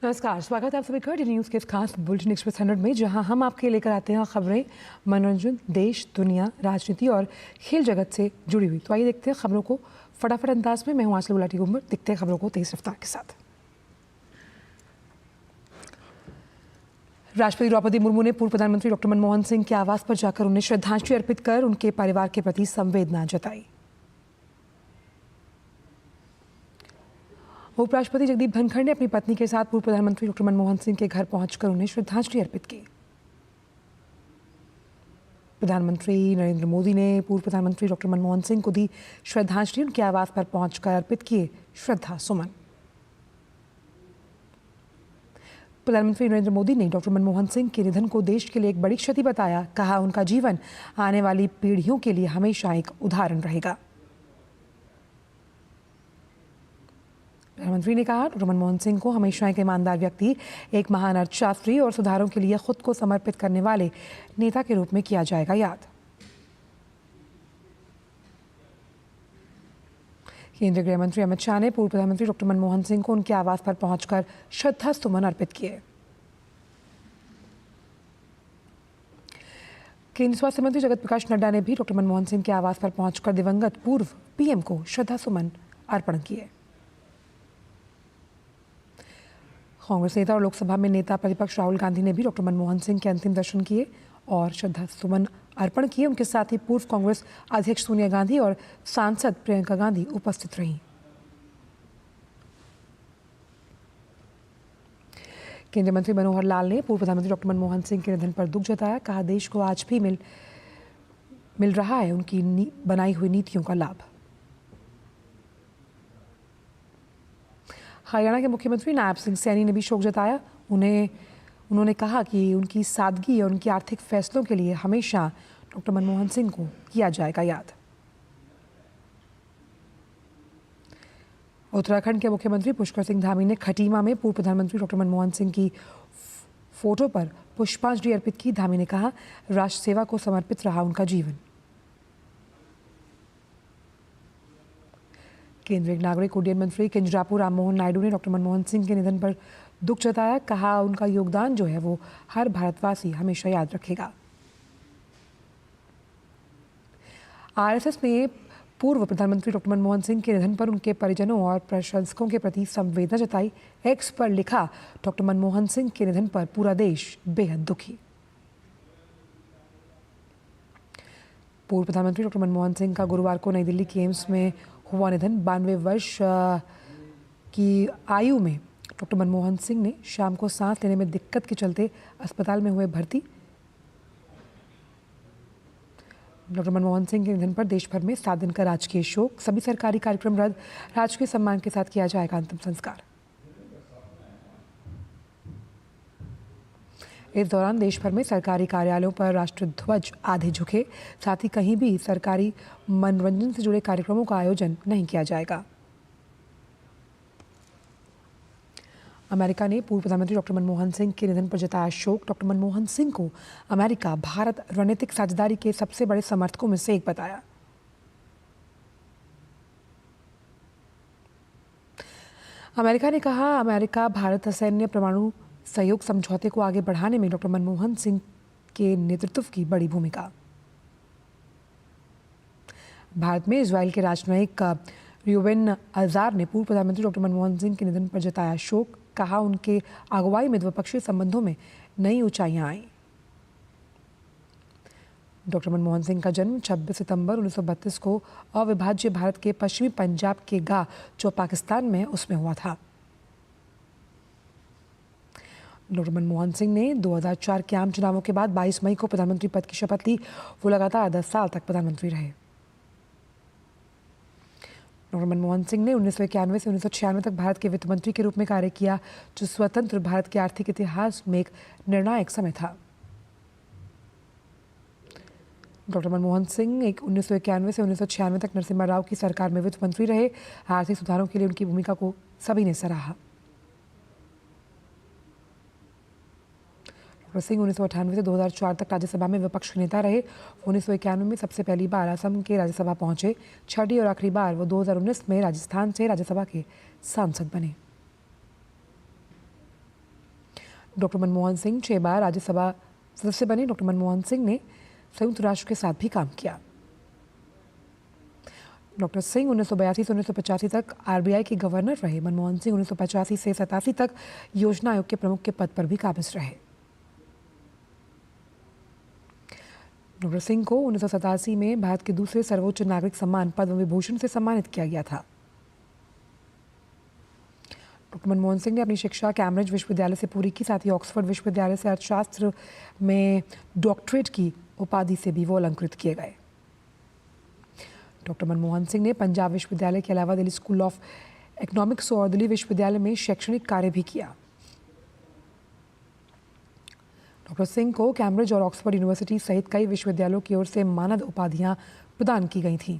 नमस्कार, स्वागत है आप सभी का डी न्यूज़ के इस खास बुलेटिन एक्सप्रेस 100 में, जहां हम आपके लेकर आते हैं खबरें मनोरंजन, देश, दुनिया, राजनीति और खेल जगत से जुड़ी हुई। तो आइए देखते हैं खबरों को फटाफट अंदाज में। मैं हूं आंचल गुलाटी गुम्बर। दिखते हैं खबरों को तेज रफ्तार के साथ। राष्ट्रपति द्रौपदी मुर्मू ने पूर्व प्रधानमंत्री डॉक्टर मनमोहन सिंह के आवास पर जाकर उन्हें श्रद्धांजलि अर्पित कर उनके परिवार के प्रति संवेदना जताई। उपराष्ट्रपति जगदीप धनखड़ ने अपनी पत्नी के साथ पूर्व प्रधानमंत्री डॉक्टर मनमोहन सिंह के घर पहुंचकर उन्हें श्रद्धांजलि अर्पित की। प्रधानमंत्री नरेंद्र मोदी ने पूर्व प्रधानमंत्री डॉक्टर मनमोहन सिंह को दी श्रद्धांजलि। उनके आवास पर पहुंचकर अर्पित किए श्रद्धा सुमन। प्रधानमंत्री नरेंद्र मोदी ने डॉक्टर मनमोहन सिंह के निधन को देश के लिए एक बड़ी क्षति बताया। कहा, उनका जीवन आने वाली पीढ़ियों के लिए हमेशा एक उदाहरण रहेगा। प्रधानमंत्री ने कहा, डॉक्टर मनमोहन सिंह को हमेशा एक ईमानदार व्यक्ति, एक महान अर्थशास्त्री और सुधारों के लिए खुद को समर्पित करने वाले नेता के रूप में किया जाएगा याद। केंद्रीय गृह मंत्री अमित शाह ने पूर्व प्रधानमंत्री डॉक्टर मनमोहन सिंह को उनके आवास पर पहुंचकर श्रद्धा सुमन अर्पित किए। केंद्रीय स्वास्थ्य मंत्री जगत प्रकाश नड्डा ने भी डॉक्टर मनमोहन सिंह के आवास पर पहुंचकर दिवंगत पूर्व पीएम को श्रद्धा सुमन अर्पण किए। कांग्रेस नेता और लोकसभा में नेता प्रतिपक्ष राहुल गांधी ने भी डॉक्टर मनमोहन सिंह के अंतिम दर्शन किए और श्रद्धा सुमन अर्पण किए। उनके साथ ही पूर्व कांग्रेस अध्यक्ष सोनिया गांधी और सांसद प्रियंका गांधी उपस्थित रहीं। केंद्रीय मंत्री मनोहर लाल ने पूर्व प्रधानमंत्री डॉक्टर मनमोहन सिंह के निधन पर दुख जताया। कहा, देश को आज भी मिल रहा है उनकी बनाई हुई नीतियों का लाभ। हरियाणा के मुख्यमंत्री नायब सिंह सैनी ने भी शोक जताया। उन्होंने कहा कि उनकी सादगी और उनके आर्थिक फैसलों के लिए हमेशा डॉक्टर मनमोहन सिंह को किया जाएगा याद। उत्तराखंड के मुख्यमंत्री पुष्कर सिंह धामी ने खटीमा में पूर्व प्रधानमंत्री डॉक्टर मनमोहन सिंह की फोटो पर पुष्पांजलि अर्पित की। धामी ने कहा, राष्ट्र सेवा को समर्पित रहा उनका जीवन। केंद्रीय नागरिक उड्डयन मंत्री किंजरापू राममोहन नायडू ने डॉक्टर मनमोहन सिंह के निधन पर दुख जताया। कहा, उनका योगदान जो है वो हर भारतवासी हमेशा याद रखेगा। आरएसएस ने पूर्व प्रधानमंत्री डॉक्टर मनमोहन सिंह के निधन पर उनके परिजनों और प्रशंसकों के प्रति संवेदना जताई। एक्स पर लिखा, डॉक्टर मनमोहन सिंह के निधन पर पूरा देश बेहद दुखी। पूर्व प्रधानमंत्री डॉक्टर मनमोहन सिंह का गुरुवार को नई दिल्ली के एम्स में हुआ निधन। 92 वर्ष की आयु में डॉक्टर मनमोहन सिंह ने शाम को सांस लेने में दिक्कत के चलते अस्पताल में हुए भर्ती। डॉक्टर मनमोहन सिंह के निधन पर देश भर में 7 दिन का राजकीय शोक। सभी सरकारी कार्यक्रम रद्द। राजकीय सम्मान के साथ किया जाएगा अंतिम संस्कार। इस दौरान देश भर में सरकारी कार्यालयों पर राष्ट्रध्वज आधे झुके। साथ ही कहीं भी सरकारी मनोरंजन से जुड़े कार्यक्रमों का आयोजन नहीं किया जाएगा। अमेरिका ने पूर्व प्रधानमंत्री डॉक्टर मनमोहन सिंह के निधन पर जताया शोक। डॉक्टर मनमोहन सिंह को अमेरिका भारत रणनीतिक साझेदारी के सबसे बड़े समर्थकों में से एक बताया। अमेरिका ने कहा, अमेरिका भारत सैन्य परमाणु सहयोग समझौते को आगे बढ़ाने में डॉक्टर मनमोहन सिंह के नेतृत्व की बड़ी भूमिका। भारत में इजराइल के राजनयिक यूवेन अजार ने पूर्व प्रधानमंत्री डॉक्टर मनमोहन सिंह के निधन पर जताया शोक। कहा, उनके अगुवाई में द्विपक्षीय संबंधों में नई ऊंचाइयां आईं। डॉक्टर मनमोहन सिंह का जन्म 26 सितंबर 1932 को अविभाज्य भारत के पश्चिमी पंजाब के गांव जो पाकिस्तान में उसमें हुआ था। डॉक्टर मनमोहन सिंह ने 2004 के आम चुनावों के बाद 22 मई को प्रधानमंत्री पद की शपथ ली। वो लगातार 10 साल तक प्रधानमंत्री रहे। डॉक्टर मनमोहन सिंह ने 1991 से 1996 तक भारत के वित्त मंत्री के रूप में कार्य किया, जो स्वतंत्र भारत के आर्थिक इतिहास में एक निर्णायक समय था। डॉक्टर मनमोहन सिंह 1991 से 1996 तक नरसिम्हा राव की सरकार में वित्त मंत्री रहे। आर्थिक सुधारों के लिए उनकी भूमिका को सभी ने सराहा। डॉक्टर सिंह 1998 से 2004 तक राज्यसभा में विपक्ष के नेता रहे। 1991 में सबसे पहली बार असम के राज्यसभा पहुंचे। छठी और आखिरी बार वो 2019 में राजस्थान से राज्यसभा के सांसद बने। डॉक्टर मनमोहन सिंह 6 बार राज्यसभा सदस्य बने। डॉक्टर मनमोहन सिंह ने संयुक्त राष्ट्र के साथ भी काम किया। डॉक्टर सिंह 1982 से 1985 तक आरबीआई के गवर्नर रहे। मनमोहन सिंह 1985 से 87 तक योजना आयोग के प्रमुख के पद पर भी काबिज रहे। डॉक्टर सिंह को 1987 में भारत के दूसरे सर्वोच्च नागरिक सम्मान पद्म विभूषण से सम्मानित किया गया था। डॉक्टर मनमोहन सिंह ने अपनी शिक्षा कैम्ब्रिज विश्वविद्यालय से पूरी की, साथ ही ऑक्सफोर्ड विश्वविद्यालय से अर्थशास्त्र में डॉक्टरेट की उपाधि से भी वो अलंकृत किए गए। डॉक्टर मनमोहन सिंह ने पंजाब विश्वविद्यालय के अलावा दिल्ली स्कूल ऑफ इकोनॉमिक्स और दिल्ली विश्वविद्यालय में शैक्षणिक कार्य भी किया। डॉक्टर सिंह को कैम्ब्रिज और ऑक्सफोर्ड यूनिवर्सिटी सहित कई विश्वविद्यालयों की ओर से मानद उपाधियां प्रदान की गई थीं।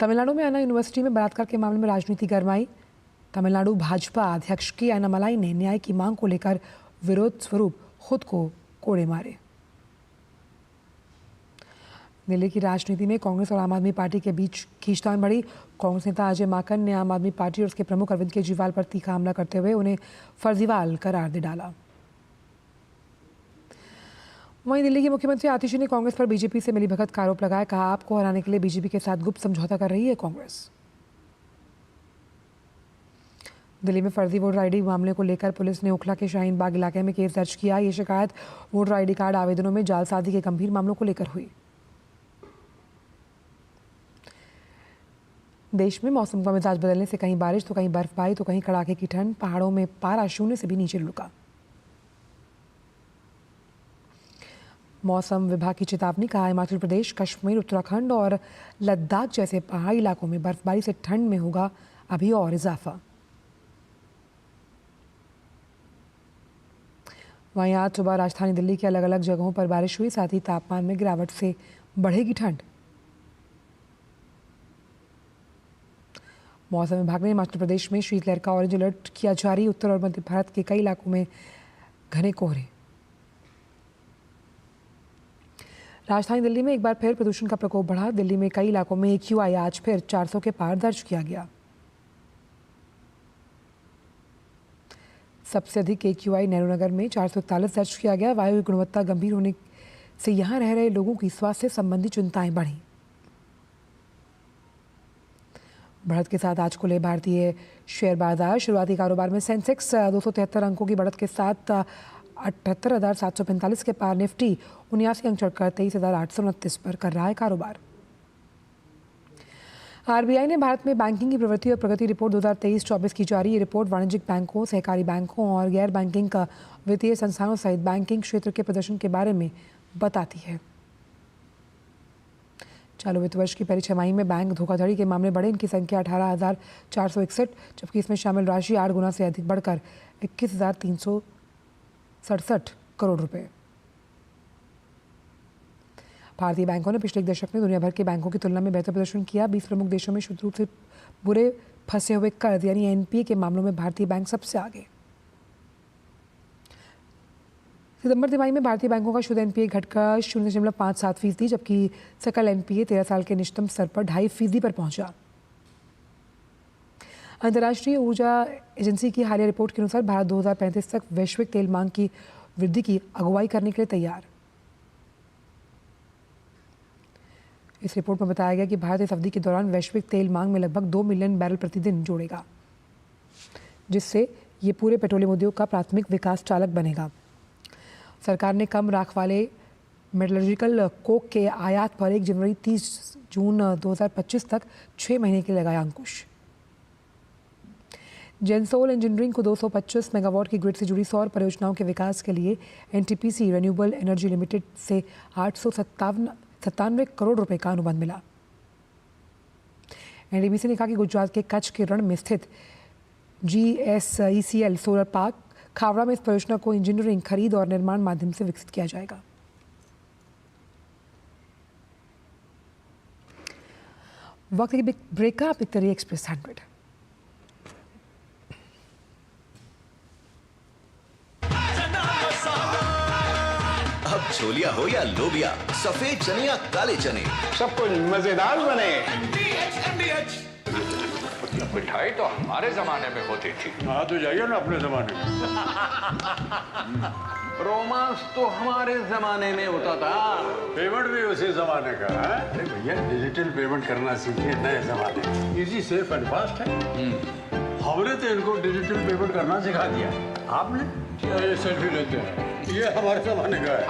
तमिलनाडु में अन्ना यूनिवर्सिटी में बलात्कार के मामले में राजनीति गरमाई। तमिलनाडु भाजपा अध्यक्ष के अन्नामलाई ने न्याय की मांग को लेकर विरोध स्वरूप खुद को कोड़े मारे। दिल्ली की राजनीति में कांग्रेस और आम आदमी पार्टी के बीच खींचतान बढ़ी। कांग्रेस नेता अजय माकन ने आम आदमी पार्टी और उसके प्रमुख अरविंद केजरीवाल पर तीखा हमला करते हुए उन्हें फर्जीवाल करार दे डाला। वहीं दिल्ली की मुख्यमंत्री आतिशी ने कांग्रेस पर बीजेपी से मिलीभगत का आरोप लगाया। कहा, आपको हराने के लिए बीजेपी के साथ गुप्त समझौता कर रही है कांग्रेस। दिल्ली में फर्जी वोटर आईडी मामले को लेकर पुलिस ने ओखला के शाहीन बाग इलाके में केस दर्ज किया। ये शिकायत वोटर आईडी कार्ड आवेदनों में जालसाजी के गंभीर मामलों को लेकर हुई। देश में मौसम का मिजाज बदलने से कहीं बारिश तो कहीं बर्फबारी तो कहीं कड़ाके की ठंड। पहाड़ों में पारा शून्य से भी नीचे लुढ़का। मौसम विभाग की चेतावनी। कहा, हिमाचल प्रदेश, कश्मीर, उत्तराखंड और लद्दाख जैसे पहाड़ी इलाकों में बर्फबारी से ठंड में होगा अभी और इजाफा। वहीं आज सुबह राजधानी दिल्ली के अलग अलग जगहों पर बारिश हुई, साथ ही तापमान में गिरावट से बढ़ेगी ठंड। मौसम विभाग ने हिमाचल प्रदेश में शीतलहर का ऑरेंज अलर्ट किया जारी। उत्तर और मध्य भारत के कई इलाकों में घने कोहरे। राजधानी दिल्ली में एक बार फिर प्रदूषण का प्रकोप बढ़ा। दिल्ली में कई इलाकों में AQI आज फिर 400 के पार दर्ज किया गया। सबसे अधिक AQI नेहरू नगर में 441 दर्ज किया गया। वायु की गुणवत्ता गंभीर होने से यहां रह रहे लोगों की स्वास्थ्य संबंधी चिंताएं बढ़ी। बढ़त के साथ आज खुले भारतीय शेयर बाजार। शुरुआती कारोबार में सेंसेक्स 273 अंकों की बढ़त के साथ 78,745 के पार। निफ्टी 79 अंक चढ़कर 23,829 पर कर रहा है कारोबार। आरबीआई ने भारत में बैंकिंग की प्रवृत्ति और प्रगति रिपोर्ट 2023-24 की जारी। ये रिपोर्ट वाणिज्यिक बैंकों, सहकारी बैंकों और गैर बैंकिंग का वित्तीय संस्थानों सहित बैंकिंग क्षेत्र के प्रदर्शन के बारे में बताती है। चालू वित्त वर्ष की पहली छमाही में बैंक धोखाधड़ी के मामले बढ़े। इनकी संख्या 18,461, जबकि इसमें शामिल राशि 8 गुना से अधिक बढ़कर 21,367 करोड़ रुपए। भारतीय बैंकों ने पिछले एक दशक में दुनिया भर के बैंकों की तुलना में बेहतर प्रदर्शन किया। 20 प्रमुख देशों में शुद्ध रूप से बुरे फंसे हुए कर्ज यानी NPA के मामलों में भारतीय बैंक सबसे आगे। सितंबर तिमाही में भारतीय बैंकों का शुद्ध NPA घटकर 0.57%, जबकि सकल NPA 13 साल के निचतम स्तर पर 2.5% पर पहुंचा। अंतर्राष्ट्रीय ऊर्जा एजेंसी की हालिया रिपोर्ट के अनुसार भारत 2035 तक वैश्विक तेल मांग की वृद्धि की अगुवाई करने के लिए तैयार। इस रिपोर्ट में बताया गया कि भारत इस अवधि के दौरान वैश्विक तेल मांग में लगभग 2 मिलियन बैरल प्रतिदिन जोड़ेगा, जिससे ये पूरे पेट्रोलियम उद्योग का प्राथमिक विकास चालक बनेगा। सरकार ने कम राख वाले मेटलर्जिकल कोक के आयात पर 1 जनवरी 30 जून 2025 तक 6 महीने के लिए लगाया अंकुश। जेनसोल इंजीनियरिंग को 225 मेगावाट की ग्रिड से जुड़ी सौर परियोजनाओं के विकास के लिए NTPC रिन्यूएबल एनर्जी लिमिटेड से 897 करोड़ रुपए का अनुबंध मिला। NTPC ने कहा कि गुजरात के कच्छ के रण में स्थित GSECL सोलर पार्क खावड़ा में इस परियोजना को इंजीनियरिंग, खरीद और निर्माण माध्यम से विकसित किया जाएगा। वक्त की ब्रेक का आप देखते रहिए एक्सप्रेस 100। अब छोलिया हो या लोबिया, सफेद चने या काले चने, सब कुछ मजेदार बने। मिठाई तो हमारे जमाने में होती थी। हाँ तो जाइए ना अपने जमाने में। रोमांस तो हमारे जमाने में होता था। पेमेंट भी उसी जमाने का है। अरे भैया डिजिटल पेमेंट करना सीखे नए जमाने में। इजी सेफ एंड फास्ट है। हमने तो इनको डिजिटल पेमेंट करना सिखा दिया। आपने ये सेल्फी लेते हैं, ये हमारे जमाने का है।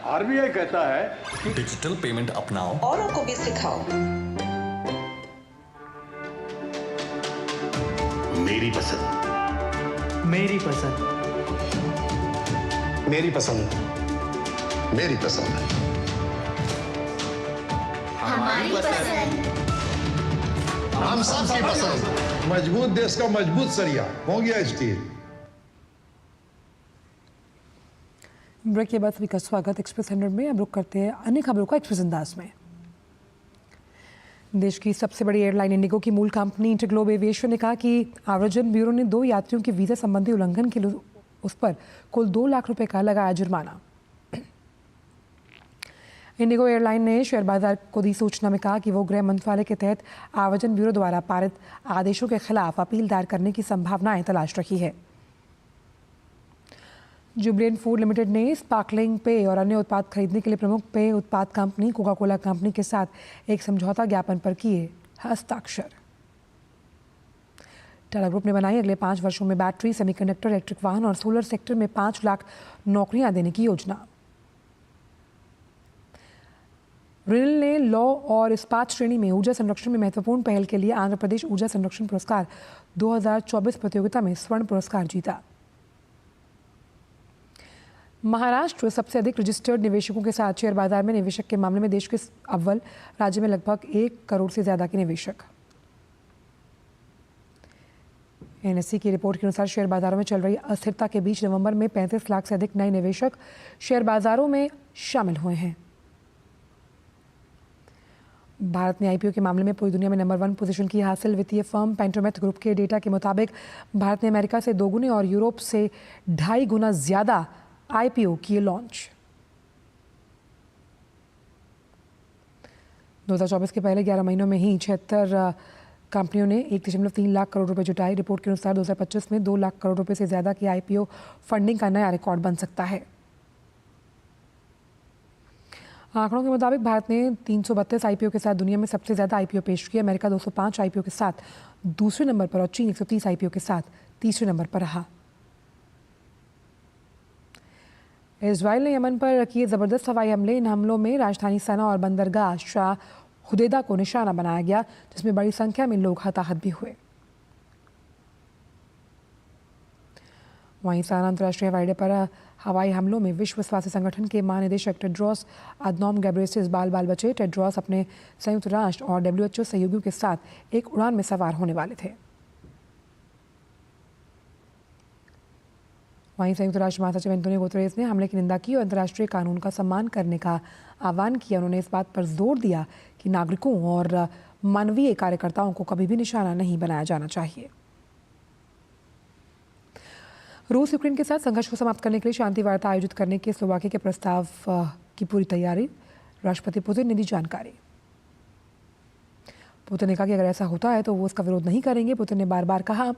आरबीआई कहता है कि डिजिटल पेमेंट अपनाओ, औरों को भी सिखाओ। मेरी पसंद, मेरी पसंद, मेरी पसंद, मेरी पसंद है। हमारी पसंद, हम सबकी पसंद। मजबूत देश का मजबूत सरिया हो गया स्टील। ब्रेक के बाद सभी का स्वागत एक्सप्रेस 100 में। अब रुक करते हैं अन्य खबरों का एक्सप्रेस अंदाज में। देश की सबसे बड़ी एयरलाइन इंडिगो की मूल कंपनी इंटरग्लोब एविएशन ने कहा कि आव्रजन ब्यूरो ने 2 यात्रियों के वीजा संबंधी उल्लंघन के लिए उस पर कुल 2 लाख रुपए का लगाया जुर्माना। इंडिगो एयरलाइन ने शेयर बाजार को दी सूचना में कहा कि वो गृह मंत्रालय के तहत आव्रजन ब्यूरो द्वारा पारित आदेशों के खिलाफ अपील दायर करने की संभावनाएं तलाश रही है। जुबिलेंट फूड लिमिटेड ने स्पार्कलिंग पेय और अन्य उत्पाद खरीदने के लिए प्रमुख पेय उत्पाद कंपनी कोका कोला कंपनी के साथ एक समझौता ज्ञापन पर किए हस्ताक्षर। टाटा ग्रुप ने बनाई अगले 5 वर्षों में बैटरी, सेमीकंडक्टर, इलेक्ट्रिक वाहन और सोलर सेक्टर में 5 लाख नौकरियां देने की योजना। रिनल ने लौ और इस्पात श्रेणी में ऊर्जा संरक्षण में महत्वपूर्ण पहल के लिए आंध्र प्रदेश ऊर्जा संरक्षण पुरस्कार 2024 प्रतियोगिता में स्वर्ण पुरस्कार जीता। महाराष्ट्र सबसे अधिक रजिस्टर्ड निवेशकों के साथ शेयर बाजार में निवेशक के मामले में देश के अव्वल राज्य में लगभग 1 करोड़ से ज्यादा के निवेशक। एनएससी की रिपोर्ट के अनुसार शेयर बाजारों में चल रही अस्थिरता के बीच नवंबर में 35 लाख से अधिक नए निवेशक शेयर बाजारों में शामिल हुए हैं। भारत ने आईपीओ के मामले में पूरी दुनिया में नंबर 1 पोजीशन की हासिल। वित्तीय फर्म पेंट्रोमेथ ग्रुप के डेटा के मुताबिक भारत ने अमेरिका से 2 गुने और यूरोप से 2.5 गुना ज्यादा आईपीओ किए लॉन्च। 2024 के पहले 11 महीनों में ही 76 कंपनियों ने 1.3 लाख करोड़ रुपए जुटाए। रिपोर्ट के अनुसार 2025 में 2 लाख करोड़ रुपए से ज्यादा की आईपीओ फंडिंग का नया रिकॉर्ड बन सकता है। आंकड़ों के मुताबिक भारत ने 332 आईपीओ के साथ दुनिया में सबसे ज्यादा आईपीओ पेश किया। अमेरिका 205 आईपीओ के साथ दूसरे नंबर पर और चीन 130 आईपीओ के साथ तीसरे नंबर पर रहा। इजराइल ने यमन पर किए जबरदस्त हवाई हमले। इन हमलों में राजधानी सना और बंदरगाह शाह हुदैदा को निशाना बनाया गया, जिसमें बड़ी संख्या में लोग हताहत भी हुए। वहीं सना अंतर्राष्ट्रीय हवाई अड्डे पर हवाई हमलों में विश्व स्वास्थ्य संगठन के महानिदेशक टेड्रोस अदनॉम गैब्रेयेसस बाल बचे। टेड्रोस अपने संयुक्त राष्ट्र और WHO सहयोगियों के साथ एक उड़ान में सवार होने वाले थे। वहीं संयुक्त राष्ट्र महासचिव एंटोनियो गुतेरेस ने हमले की निंदा की और अंतर्राष्ट्रीय कानून का सम्मान करने का आह्वान किया। उन्होंने इस बात पर जोर दिया कि नागरिकों और मानवीय कार्यकर्ताओं को कभी भी निशाना नहीं बनाया जाना चाहिए। रूस यूक्रेन के साथ संघर्ष को समाप्त करने के लिए शांति वार्ता आयोजित करने के स्लोवाकिया के प्रस्ताव की पूरी तैयारी। राष्ट्रपति पुतिन ने दी जानकारी। पुतिन ने कहा कि अगर ऐसा होता है तो वो उसका विरोध नहीं करेंगे। पुतिन ने बार बार कहा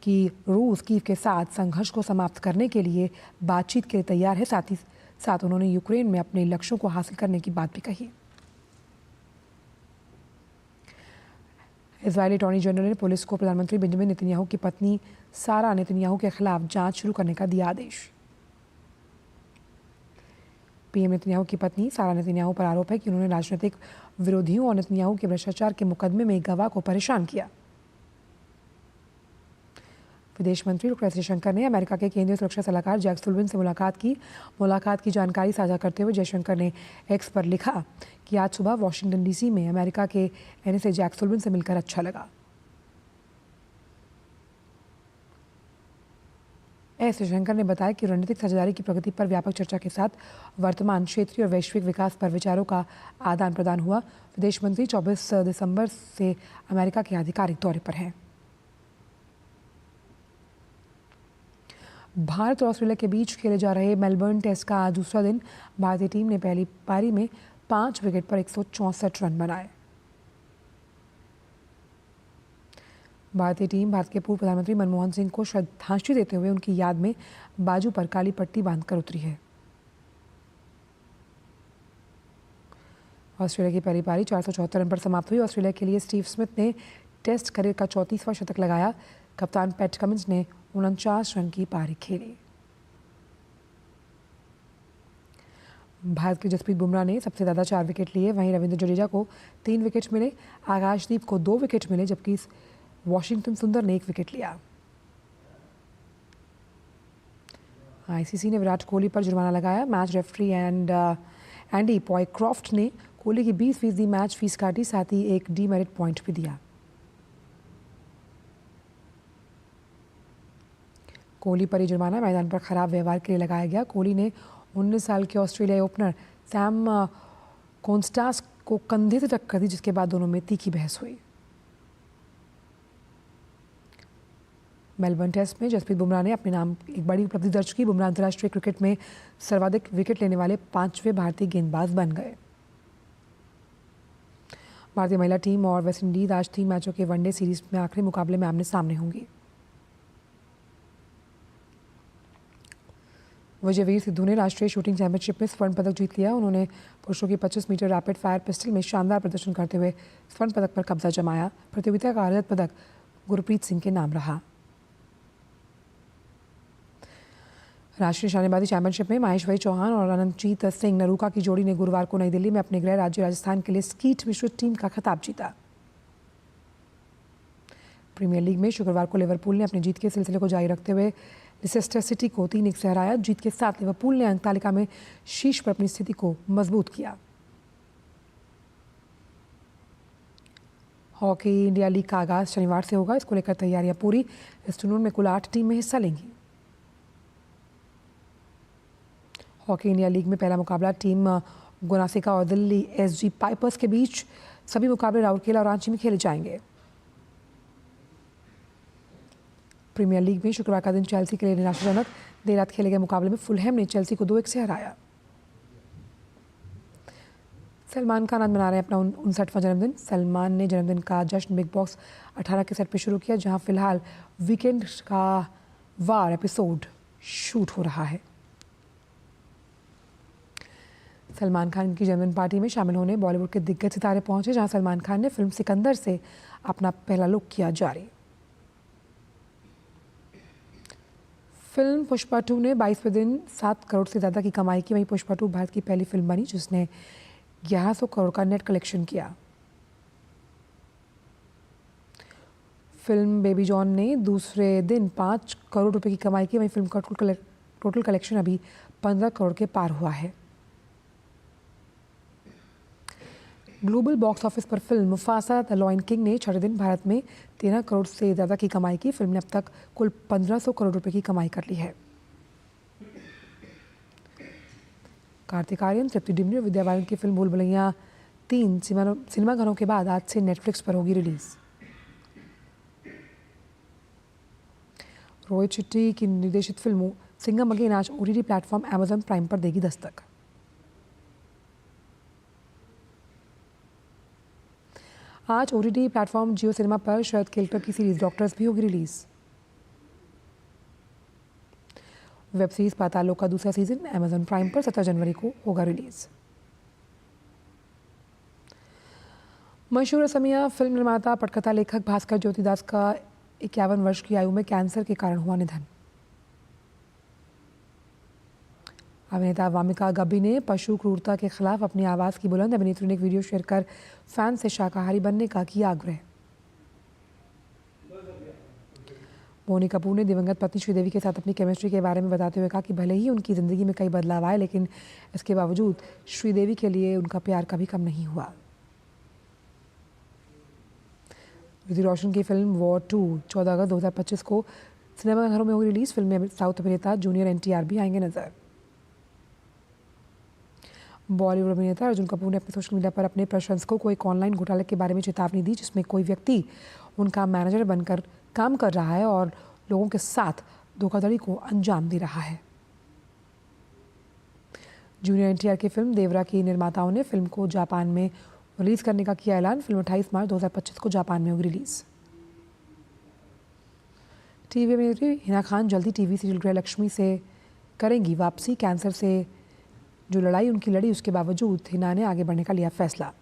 कि रूस कीव के साथ संघर्ष को समाप्त करने के लिए बातचीत के लिए तैयार है। साथ ही साथ उन्होंने यूक्रेन में अपने लक्ष्यों को हासिल करने की बात भी कही। इजरायली अटॉर्नी जनरल ने पुलिस को प्रधानमंत्री बेंजामिन नेतन्याहू की पत्नी सारा नेतन्याहू के खिलाफ जांच शुरू करने का दिया आदेश। पीएम नेतन्याहू की पत्नी सारा नेतन्याहू पर आरोप है कि उन्होंने राजनीतिक विरोधियों और नेतन्याहू के भ्रष्टाचार के मुकदमे में एक गवाह को परेशान किया। विदेश मंत्री डॉ. एस. जयशंकर ने अमेरिका के केंद्रीय सुरक्षा सलाहकार जैक सुलिवन से मुलाकात की जानकारी साझा करते हुए जयशंकर ने एक्स पर लिखा कि आज सुबह वॉशिंगटन डीसी में अमेरिका के एनएसए जैक सुलिवन से मिलकर अच्छा लगा। एस. जयशंकर ने बताया कि रणनीतिक साझेदारी की प्रगति पर व्यापक चर्चा के साथ वर्तमान क्षेत्रीय और वैश्विक विकास पर विचारों का आदान प्रदान हुआ। विदेश मंत्री 24 दिसंबर से अमेरिका के आधिकारिक दौरे पर हैं। भारत और ऑस्ट्रेलिया के बीच खेले जा रहे मेलबर्न टेस्ट का आज दूसरा दिन। भारतीय टीम ने पहली पारी में 5 विकेट पर 164 रन बनाए। भारतीय टीम भारत के पूर्व प्रधानमंत्री मनमोहन सिंह को श्रद्धांजलि देते हुए उनकी याद में बाजू पर काली पट्टी बांधकर उतरी है। ऑस्ट्रेलिया की पहली पारी 474 रन पर समाप्त हुई। ऑस्ट्रेलिया के लिए स्टीव स्मिथ ने टेस्ट करियर का 34वां शतक लगाया। कप्तान पैट कमिंस ने 49 रन की पारी खेली। भारत के जसप्रीत बुमराह ने सबसे ज़्यादा 4 विकेट लिए, वहीं रविंद्र जडेजा को 3 विकेट मिले, आकाशदीप को 2 विकेट मिले, जबकि वॉशिंगटन सुंदर ने 1 विकेट लिया। आईसीसी ने विराट कोहली पर जुर्माना लगाया। मैच रेफरी एंडी पॉयक्रॉफ्ट ने कोहली की 20% मैच फीस काटी, साथ ही एक डीमेरिट पॉइंट भी दिया। कोहली पर यह जुर्माना मैदान पर खराब व्यवहार के लिए लगाया गया। कोहली ने 19 साल के ऑस्ट्रेलियाई ओपनर सैम कॉन्स्टास को कंधे से टक्कर दी, जिसके बाद दोनों में तीखी बहस हुई। मेलबर्न टेस्ट में जसप्रीत बुमराह ने अपने नाम एक बड़ी उपलब्धि दर्ज की। बुमराह अंतर्राष्ट्रीय क्रिकेट में सर्वाधिक विकेट लेने वाले 5वें भारतीय गेंदबाज बन गए। भारतीय महिला टीम और वेस्टइंडीज आज 3 मैचों के वनडे सीरीज में आखिरी मुकाबले में आमने सामने होंगी। विजयवीर सिद्धू ने राष्ट्रीय शूटिंग चैंपियनशिप में स्वर्ण पदक जीत लिया। उन्होंने पुरुषों की 25 मीटर रैपिड फायर पिस्टल में शानदार प्रदर्शन करते हुए स्वर्ण पदक पर कब्जा जमाया। प्रतियोगिता का रजत पदक गुरप्रीत सिंह के नाम रहा। राष्ट्रीय निशानेबाजी चैंपियनशिप में माहेश्वरी चौहान और अनंतजीत सिंह नरूका की जोड़ी ने गुरुवार को नई दिल्ली में अपने गृह राज्य राजस्थान के लिए स्कीट मिश्रित टीम का खिताब जीता। प्रीमियर लीग में शुक्रवार को लिवरपूल ने अपनी जीत के सिलसिले को जारी रखते हुए लिसेस्टर सिटी को 3-1 से हराया। जीत के साथ लिवरपूल ने अंक तालिका में शीर्ष पर अपनी स्थिति को मजबूत किया। हॉकी इंडिया लीग का आगाज शनिवार से होगा। इसको लेकर तैयारियां पूरी। इस टूर्नामेंट में कुल 8 टीमें हिस्सा लेंगी। हॉकी इंडिया लीग में पहला मुकाबला टीम गुनासिका और दिल्ली एसजी पाइपर्स के बीच। सभी मुकाबले राउरकेला और रांची में खेले जाएंगे। प्रीमियर लीग में शुक्रवार का दिन चेल्सी के लिए निराशाजनक। देर रात खेले गए मुकाबले में फुलहैम ने चेल्सी को 2-1 से हराया। सलमान खान आज मना रहे हैं अपना 59वां जन्मदिन। सलमान ने जन्मदिन का जश्न बिग बॉस 18 के सेट पर शुरू किया, जहां फिलहाल वीकेंड का वार एपिसोड शूट हो रहा है। सलमान खान की जन्मदिन पार्टी में शामिल होने बॉलीवुड के दिग्गज सितारे पहुंचे, जहां सलमान खान ने फिल्म सिकंदर से अपना पहला लुक किया जारी। फिल्म पुष्पा 2 ने 22वें दिन 7 करोड़ से ज़्यादा की कमाई की। वहीं पुष्पा 2 भारत की पहली फिल्म बनी जिसने 1100 करोड़ का नेट कलेक्शन किया। फिल्म बेबी जॉन ने दूसरे दिन 5 करोड़ रुपए की कमाई की। वहीं फिल्म का टोटल कलेक्शन अभी 15 करोड़ के पार हुआ है। ग्लोबल बॉक्स ऑफिस पर film Mufasa the lion king ने छठे दिन भारत में 13 करोड़ से ज़्यादा की कमाई की। फिल्म ने अब तक कुल 1500 करोड़ रुपए की कमाई कर ली है। कार्तिक आर्यन, तृप्ति डिमरी और विद्या बालन की फिल्म भूल भुलैया 3 सिनेमाघरों के बाद आज से नेटफ्लिक्स पर होगी रिलीज। रोहित शेट्टी की निर्देशित फिल्मों सिंघम अगेन आज ओटीटी प्लेटफॉर्म अमेजन प्राइम पर देगी दस्तक। आज ओटीटी प्लेटफॉर्म जियो सिनेमा पर शरद केलकर की सीरीज डॉक्टर्स भी होगी रिलीज। वेब सीरीज पाताल लोक का दूसरा सीजन अमेजन प्राइम पर 17 जनवरी को होगा रिलीज। मशहूर असमिया फिल्म निर्माता पटकथा लेखक भास्कर ज्योतिदास का 51 वर्ष की आयु में कैंसर के कारण हुआ निधन। अभिनेता वामिका गब्बी ने पशु क्रूरता के खिलाफ अपनी आवाज़ की बुलंद। अभिनेत्री ने एक वीडियो शेयर कर फैन से शाकाहारी बनने का किया आग्रह। बोनी कपूर ने दिवंगत पत्नी श्रीदेवी के साथ अपनी केमिस्ट्री के बारे में बताते हुए कहा कि भले ही उनकी ज़िंदगी में कई बदलाव आए, लेकिन इसके बावजूद श्रीदेवी के लिए उनका प्यार कभी कम नहीं हुआ। ऋतिक रोशन की फिल्म वॉर 2 14 अगस्त 2025 को सिनेमाघरों में होगी रिलीज। फिल्म में साउथ अभिनेता जूनियर एनटीआर भी आएंगे नजर। बॉलीवुड अभिनेता अर्जुन कपूर ने अपने सोशल मीडिया पर अपने प्रशंसकों को एक ऑनलाइन घोटाले के बारे में चेतावनी दी, जिसमें कोई व्यक्ति उनका मैनेजर बनकर काम कर रहा है और लोगों के साथ धोखाधड़ी को अंजाम दे रहा है। जूनियर एनटीआर की फिल्म देवरा की निर्माताओं ने फिल्म को जापान में रिलीज करने का किया ऐलान। फिल्म 28 मार्च 2025 को जापान में होगी रिलीज। टीवी में हिना खान जल्दी टीवी सीरियल गृह लक्ष्मी से करेंगी वापसी। कैंसर से जो लड़ाई उनकी लड़ी, उसके बावजूद हिना ने आगे बढ़ने का लिया फैसला।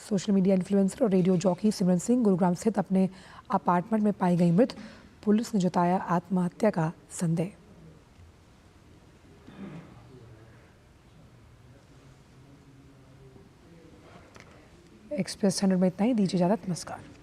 सोशल मीडिया इन्फ्लुएंसर और रेडियो जॉकी सिमरन सिंह गुरुग्राम स्थित अपने अपार्टमेंट में पाई गई मृत। पुलिस ने जताया आत्महत्या का संदेह। एक्सप्रेस 100 में इतना ही। दीजिए इजाजत, नमस्कार।